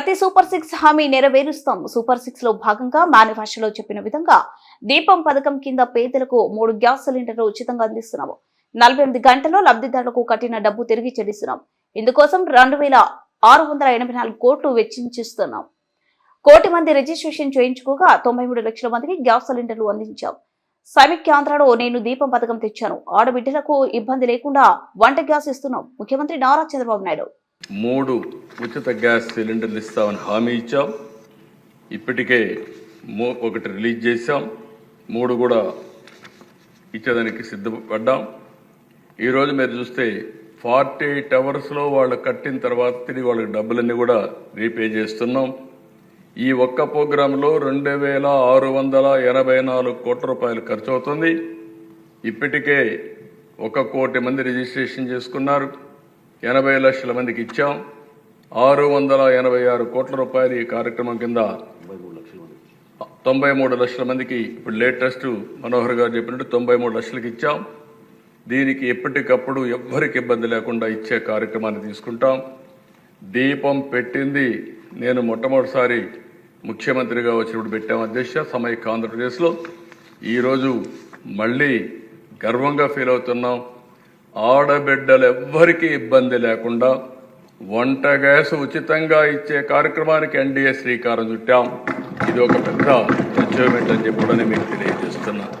ప్రతి సూపర్ 6 హామీ నెరవేరుస్తాం. సూపర్ 6 లో భాగంగా మేనిఫెస్టోలో చెప్పిన విధంగా దీపం పథకం కింద పేదలకు 3 గ్యాస్ సిలిండర్లు ఉచితంగా అందిస్తున్నాము. 48 గంటల్లో లబ్ధిదారులకు కట్టిన డబ్బు తిరిగి చెల్లిస్తున్నాం. ఇందుకోసం 2684 కోట్లు వెచ్చించిస్తున్నాం. 1 కోటి మంది రిజిస్ట్రేషన్ చేయించుకోగా 93 లక్షల మందికి గ్యాస్ సిలిండర్లు అందించాం. సమైక్యాంధ్రలో నేను దీపం పథకం తెచ్చాను. ఆడబిడ్డలకు ఇబ్బంది లేకుండా వంట గ్యాస్ ఇస్తున్నాం. ముఖ్యమంత్రి నారా చంద్రబాబు నాయుడు 3 ఉచిత గ్యాస్ సిలిండర్లు ఇస్తామని హామీ ఇచ్చాం. ఇప్పటికే 1 రిలీజ్ చేశాం, 3 కూడా ఇచ్చేదానికి సిద్ధపడ్డాం. ఈరోజు మీరు చూస్తే 48 అవర్స్లో వాళ్ళు కట్టిన తర్వాత తిరిగి వాళ్ళకి డబ్బులన్నీ కూడా రీపే చేస్తున్నాం. ఈ ఒక్క ప్రోగ్రాంలో 2684 కోట్ల రూపాయలు ఖర్చు అవుతుంది. ఇప్పటికే 1 కోటి మంది రిజిస్ట్రేషన్ చేసుకున్నారు. 80 లక్షల మందికి ఇచ్చాం. 686 కోట్ల రూపాయలు ఈ కార్యక్రమం కింద 93 లక్షల మందికి ఇప్పుడు లేటెస్ట్ మనోహర్ గారు చెప్పినట్టు 93 లక్షలకి ఇచ్చాం. దీనికి ఎప్పటికప్పుడు ఎవ్వరికి ఇబ్బంది లేకుండా ఇచ్చే కార్యక్రమాన్ని తీసుకుంటాం. దీపం పెట్టింది నేను మొట్టమొదటిసారి ముఖ్యమంత్రిగా వచ్చినప్పుడు పెట్టాం అధ్యక్ష సమైక్య ఆంధ్రప్రదేశ్లో. ఈరోజు మళ్ళీ గర్వంగా ఫీల్ అవుతున్నాం. ఆడబిడ్డలు ఎవ్వరికీ ఇబ్బంది లేకుండా వంట గ్యాస్ ఉచితంగా ఇచ్చే కార్యక్రమానికి ఎన్డీఏ శ్రీకారం చుట్టాం. ఇది ఒక పెద్ద అచీవ్మెంట్ అని చెప్పి మీకు తెలియజేస్తున్నా.